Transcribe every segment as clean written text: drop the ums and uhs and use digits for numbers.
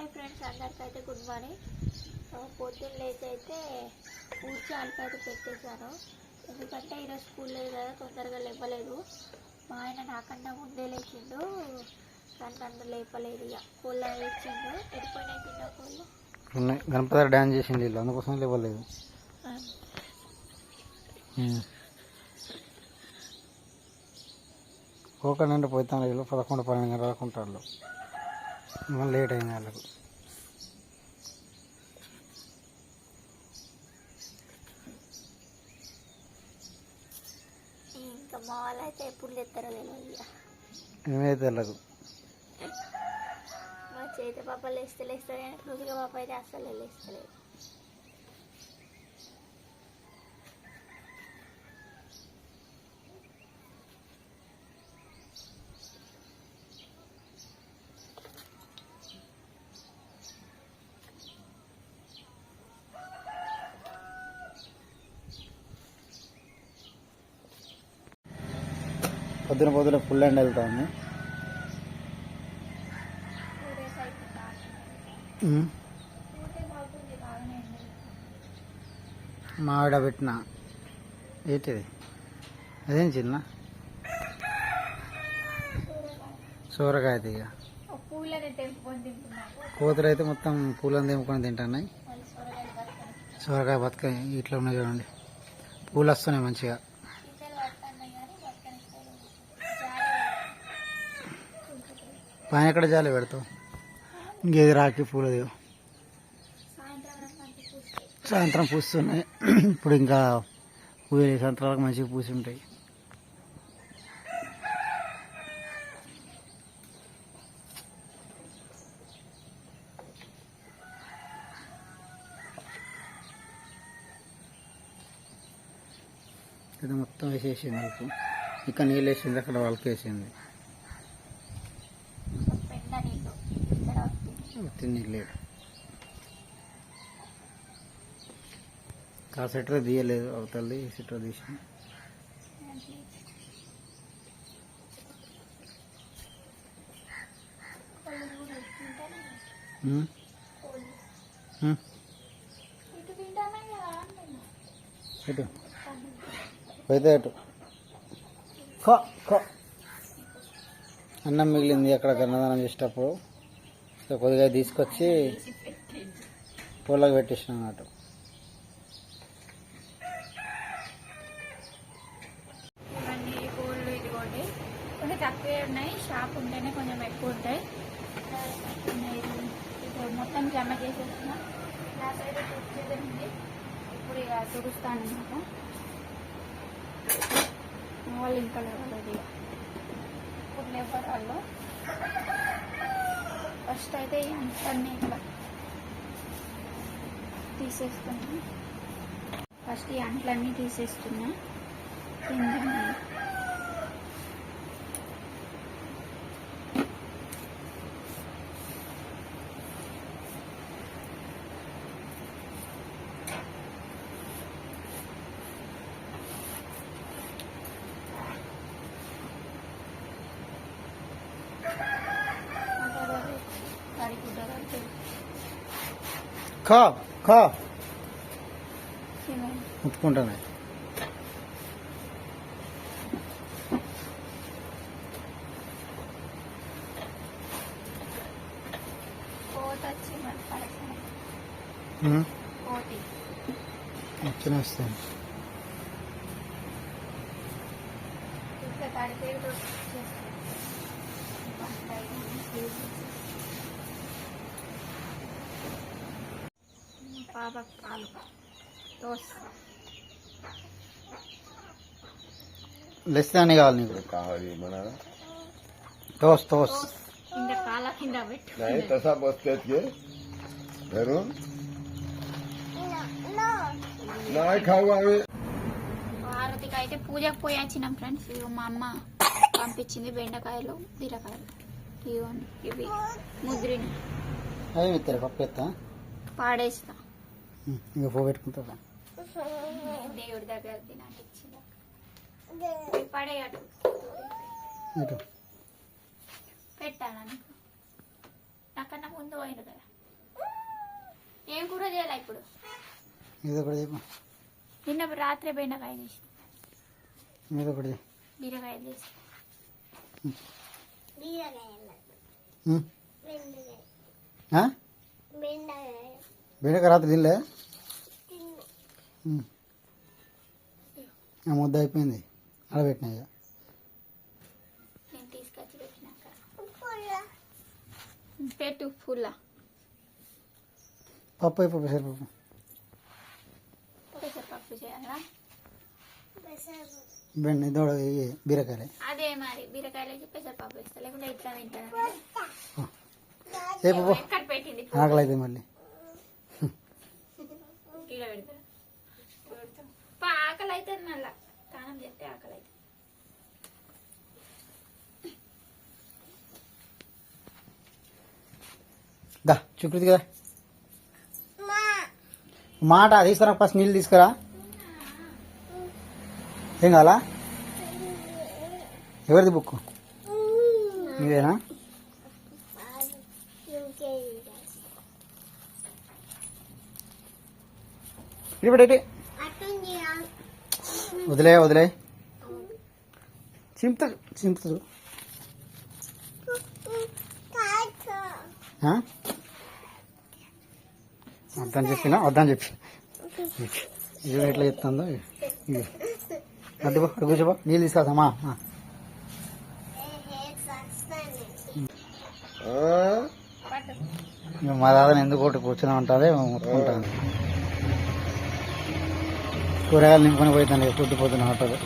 Hi friends, అందరికైతే good morning. పొద్దున్న లేచి అయితే ఊడ్చి ఆలికైతే పెట్టేశాను. ఎందుకంటే ఈరోజు స్కూల్ లేదు కదా, తొందరగా లేపలేదు. మా ఆయన నాకన్నా ముందే లేచిండు, కానీ నన్ను లేపలేదు. ఇక కోళ్ళ ఇచ్చిండు. ఎడిపోయినాయి చిన్న కోళ్ళు ఉన్నాయి. గణపతి డ్యాన్స్ చేసింది వీళ్ళు, అందుకోసం లేపలేదు. కోకండి పోతాను వీళ్ళు 11-12 గంటలకు ఉంటారు. మళ్ళీ లేట్ అయింది వాళ్ళకు. ఇంకా మా వాళ్ళు అయితే ఎప్పుడు తెస్తారో తెలియదు. ఏమైతే వాళ్ళకు మా చేతి పాప లేస్తే కానీ కృతిక పాప అయితే అస్సలు లేస్తలేదు. పొద్దున ఫుల్ ఎండ్ వెళ్తుంది. మావిడ పెట్టిన ఏంటిది అదేం చిన్న సోరకాయ ఇక కూతురు అయితే మొత్తం పూలను తెంపుకొని తింటున్నాయి. సోరకాయ బతకాయ ఇట్లా ఉన్నాయి చూడండి, పూలు వస్తున్నాయి మంచిగా. పైన ఎక్కడ జాలి పెడతావు, ఇంకేది రాకి పూలది సాయంత్రం పూస్తున్నాయి. ఇప్పుడు ఇంకా పూలు సాయంత్రం వరకు మంచిగా పూసి ఉంటాయి. ఇది మొత్తం వేసేసింది వాళ్ళకు. ఇక్కడ నీళ్ళు వేసింది, అక్కడ వాళ్ళకి వేసింది. తినలేదు ఆ సెటర్ తీయలేదు, అవతలది సెటర్ తీసి పోతే అటు అన్నం మిగిలింది అక్కడ కన్నదానం చేసేటప్పుడు కొద్దిగా తీసుకొచ్చి పూలకు పెట్టేసిన అన్నట్టు. ఇవన్నీ పూలు ఇదిగోండి, కొన్ని తక్కువే ఉన్నాయి. షాప్ ఉంటేనే కొంచెం ఎక్కువ ఉంటాయి. ఇప్పుడు మొత్తం జమ చేసేసిన నా సైడ్ ఉంది. ఇప్పుడు ఇక తుడుస్తాను అనమాట. వాళ్ళు ఇంకా లేవలేదు, ఇక ఇప్పుడు లేవరు వాళ్ళు. ఫస్ట్ అయితే ఈ అంట్లన్నీ ఇక్కడ తీసేస్తున్నా. ఫస్ట్ ఈ అంట్లన్నీ తీసేస్తున్నా. ముట్టుకుంటానే వచ్చిన వస్తాను. పాప పాలు దోశ లెస్సాని కావాలి నీకు. తోస్ తోస్ కింద కాల కింద పెట్టు. భారతికి అయితే పూజకు పోయి వచ్చినాం ఫ్రెండ్స్. మా అమ్మ పంపించింది బెండకాయలు, బీరకాయలు. ఇవ్వండి, ఇవి ముద్రిని పప్పు పాడేస్తా. ఇంకా పో పెట్టుకుంటా దేవుడి దగ్గర తినాలి ఇచ్చింది. పడేయటు పెట్టాలా నీకు? నాకన్నా ముందు పోయింది కదా. ఏం కూర చేయాలి ఇప్పుడు? ఏదో ఒకటి చెప్పు. నిన్న రాత్రి బెండకాయ చేసి ఏదో ఒకటి చెప్పు. బీరకాయ చేసి బెండకాయ రాత్రి తినలే? ముద్ద అయిపోయింది అడబెట్టినా ఇక. నేను తీసుకొచ్చి పెట్టినాక పెట్టు ఫుల్లా పప్పు అయిపో పెసరపప్పు. పెసరపప్పు చేయాలా? దోడ బీరకాయలే అదే మరి బీరకాయలు వేసి పెసరపప్పు వేస్తా, లేకుంటే ఇట్లా తింటాను. ఎక్కడ పెట్టింది? ఆకలి అయితే మళ్ళీ కిలో పెడతా. ఆకలి అవుతుంది మళ్ళా స్నానం చేస్తే ఆకలి అవుతుంది. దా చుకృతి కదా మాట తీసుకురా, ఫస్ట్ నీళ్ళు తీసుకురా. ఏం కావాలా? ఎవరిది బుక్? నీదేనా? ఇటు వదిలే వదిలే చింపుతాడు చింపుతాడు. వద్దని చెప్పినా వద్దని చెప్పి ఇది ఎట్లా చెప్తుందో ఇది అడ్డుకో అడుగు కూర్చోబో. నీళ్ళు తీసుకొస్తామా? మా దాదాని ఎందుకు ఒకటి కూర్చొని ఉంటుంది ముట్టుకుంటాను. కూరగాయలు నింపుకొని పోతాను పుట్టిపోతున్న ఆటోలో.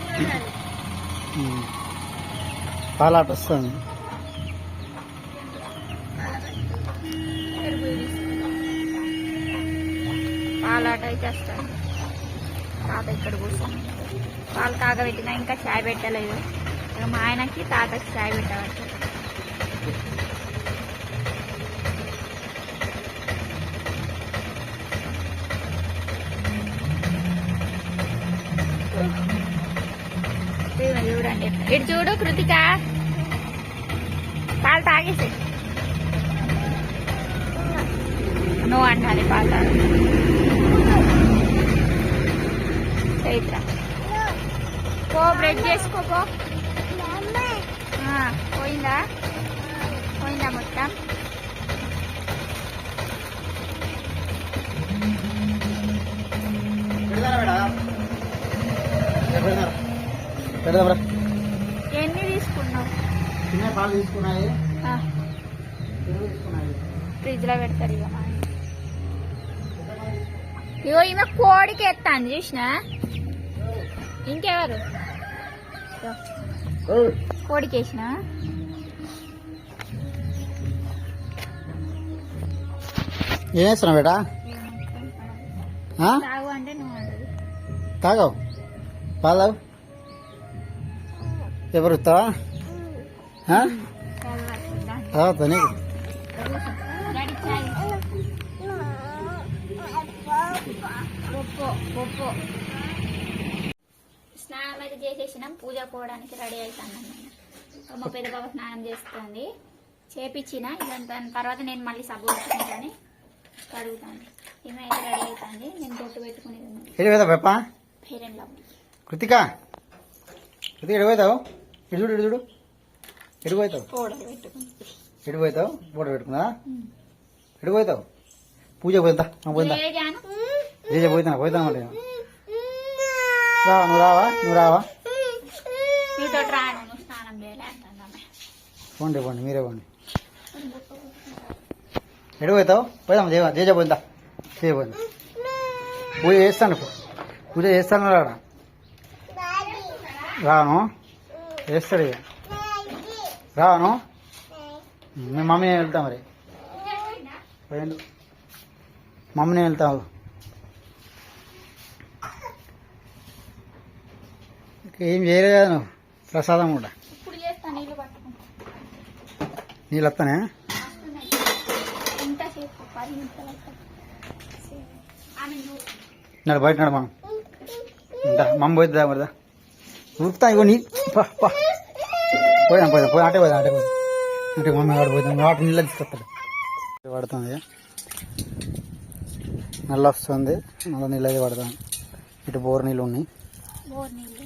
పాలాట వస్తుంది. పాలాట అయితే వస్తుంది. తాత ఇక్కడ కూర్చొని పాలు కాగబెట్టినా ఇంకా చాయ్ పెట్టలేదు. మా ఆయనకి తాతకి చాయ్ పెట్టవచ్చు. చూడండి ఇటు చూడు కృతిక, పాలు తాగేసి నువ్వు అంటాలి పాలు తాగు. చైత్ర పో బ్రెడ్ చేసుకోపో. పోయిందా పోయిందా మొత్తం? ఎన్ని తీసుకున్నావు? పాలు తీసుకున్నాయి, ఫ్రిడ్జ్ లో పెడతారు. ఇక మా ఇగో ఈమె కోడికి ఎత్తాను చూసిన. ఇంకెవరు కోడికి వేసిన? ఏం చేస్తున్నావు బేటా? తాగు అంటే నువ్వు అంటది. తాగవు పాలు ఎవరు ఇస్తావా? తాగుతా నీకు. స్నానం అయితే చేసేసినాం. పూజ పోవడానికి రెడీ అవుతాను. మా పెద్ద బాబు స్నానం చేస్తుంది, చేపించిన. దాని తర్వాత నేను మళ్ళీ సబ్బు పెట్టుకుంటాను, కడుగుతాను. ఈమె అయితే రెడీ అవుతుంది. నేను బొట్టు పెట్టుకునేది fair and lovely. Kritika Kritika ఎడిపోతావు? ఇటు చూడు ఇటు చూడు. ఎడిపోతావు? పౌడర్ పెట్టుకుంటా. ఎడిపోతావు? ఫోటో పెట్టుకున్నా. ఎడిపోతావు? పూజ పోయిందా? పోయిందా? జేజ పోయినా పోయినా అంటే రావా? నువ్వు రావా? నువ్వు రావా? నీతో రాను, నువ్వు స్నానం చేయలే అంటాను. పోండి పోండి మీరే పోండి. ఎడిపోతావు? పోయిదాం. జేజ పోయిందా? జేజ పోయిందా? పూజ చేస్తాను, పూజ చేస్తాను. రాడా? రాను చేస్తాడు ఇక. రాను. మీ మమ్మీ వెళ్తా మరి. పోయిండు మమ్మీని వెళ్తావు. ఏం చేయలేదు కదా నువ్వు. ప్రసాదం కూడా నీళ్ళు వస్తానే. నడు బయట నడు మనం. మమ్మ పోయిద్దా మరిదా ఉరుకుతా. ఇగో నీ పోయినా పోయినా పోయి అటే పోయిదా అటే పోయి అంటే మమ్మీ వాడు పోయిద్దాం. వాటి నీళ్ళు తీసుకొస్తాడు. పడుతుంది నల్ల వస్తుంది, నల్ల నీళ్ళు అయితే పడతాను. ఇటు బోర్ నీళ్ళు ఉన్నాయి. బోర్ నీళ్ళు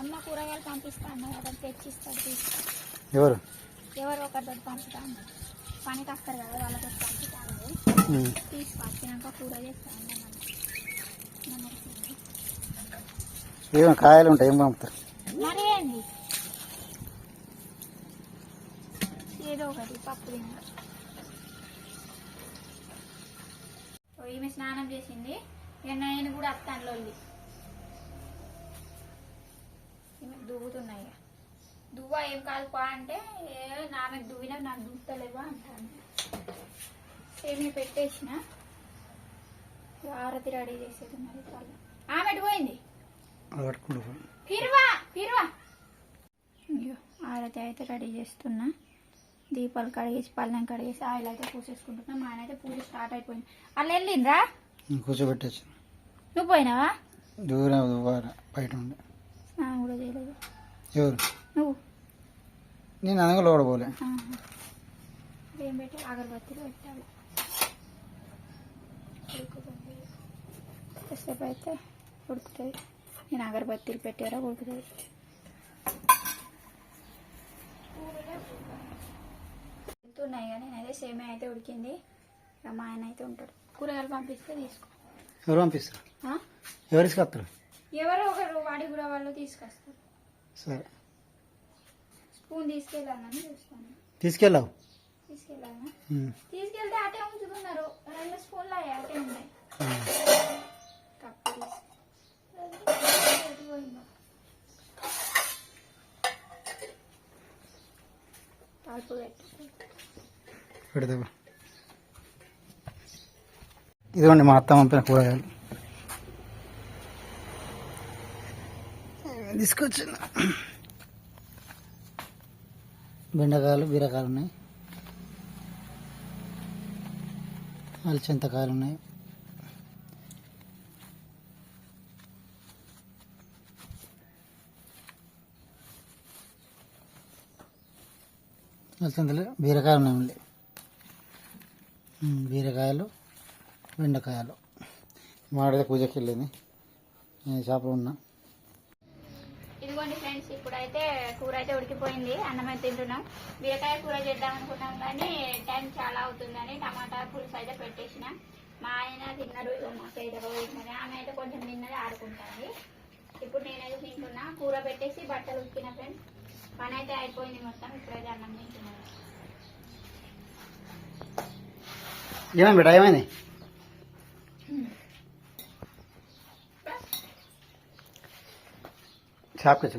అమ్మ కూరగాయలు పంపిస్తా అన్నారు కదా, తెచ్చిస్తాడు తీసుకో. ఎవరు ఒకరితో పంపుతాను, పనికి వస్తారు కదా వాళ్ళతో పంపుతాను. తీసుకొచ్చినాక కూర చేస్తాను. ఏమో కాయలు ఉంటాయి, ఏం పంపుతారు? మరి ఏంది ఏదో ఒకటి పప్పు తిన్నా. ఈమె స్నానం చేసింది, నేను కూడా అత్తాను లొల్లి. ఈమె దువ్వుతున్నాయి. దువ్వ ఏం కాదు పా అంటే, నాన్నకు దువ్వినా నాకు దువ్వుతలేవా అంటాను. సేమి పెట్టేసిన ఆరతి రెడీ చేసేది. మరి ఆమె పోయింది. అయ్యో ఆరతి అయితే రెడీ చేస్తున్నా. దీపాలు కడిగేసి పళ్ళని కడిగేసి ఆయిల్ అయితే పూసేసుకుంటున్నా. మా ఆయన అయితే పూజ స్టార్ట్ అయిపోయింది. వాళ్ళు వెళ్ళిండ్రా? కూర్చోబెట్టచ్చు. నువ్వు పోయినావా? దూరం బయట ఉండే. స్నానం కూడా చేయలేదు. ఎవరు? నువ్వు. నేను అనగలో కూడా పోలే. ఏం పెట్టి అగరబత్తిలో పెట్టాలి. కొద్దిసేపు అయితే ఉడుకుతుంది. నేను అగరబత్తీలు పెట్టారా ఉడుకుతుంది. ఉన్నాయి కానీ నేనైతే సేమే అయితే ఉడికింది. ఇక మా ఆయన అయితే ఉంటాడు. కూరగాయలు పంపిస్తే తీసుకో. ఎవరు పంపిస్తారు? ఎవరు తీసుకొస్తారు? ఎవరో ఒకరు వాడి కూడా వాళ్ళు తీసుకొస్తారు. సరే. స్పూన్ తీసుకెళ్ళాలని చూస్తాను. తీసుకెళ్ళావు? తీసుకెళ్ళానా? తీసుకెళ్తే అటే ఉంచుతున్నారు. 2 స్పూన్లు అయ్యాయి అటే ఉన్నాయి. కప్పు తలుపు పెడతా. ఇదిగోండి మా అత్త పంపిన కూరగాయలు తీసుకొచ్చింది. బెండకాయలు, బీరకాయలు ఉన్నాయి, అలచింతకాయలు ఉన్నాయి, అలచింతలు, బీరకాయలు ఉన్నాయి. మళ్ళీ బీరకాయలు, బెండకాయలు. మాడితే పూజకి వెళ్ళింది, నేను షాప్లో ఉన్నా. ఇదిగోండి ఫ్రెండ్స్, ఇప్పుడైతే కూర అయితే ఉడికిపోయింది. అన్నం అయితే తింటున్నాం. బీరకాయ కూర చేద్దాం అనుకున్నాం కానీ టైం చాలా అవుతుందని టమాటా పులుసు అయితే పెట్టేసిన. మా ఆయన తిన్నారు, మాకైతే తిన్నది. ఆమె అయితే కొంచెం తిన్నది, ఆడుకుంటుంది. ఇప్పుడు నేనైతే తింటున్నా. కూర పెట్టేసి బట్టలు ఉతికిన ఫ్రెండ్స్. పని అయితే అయిపోయింది మొత్తం. ఇప్పుడైతే అన్నం తింటున్నాను. ఏమైంది బిడ్డ? ఏమైంది? షాప్కి వచ్చి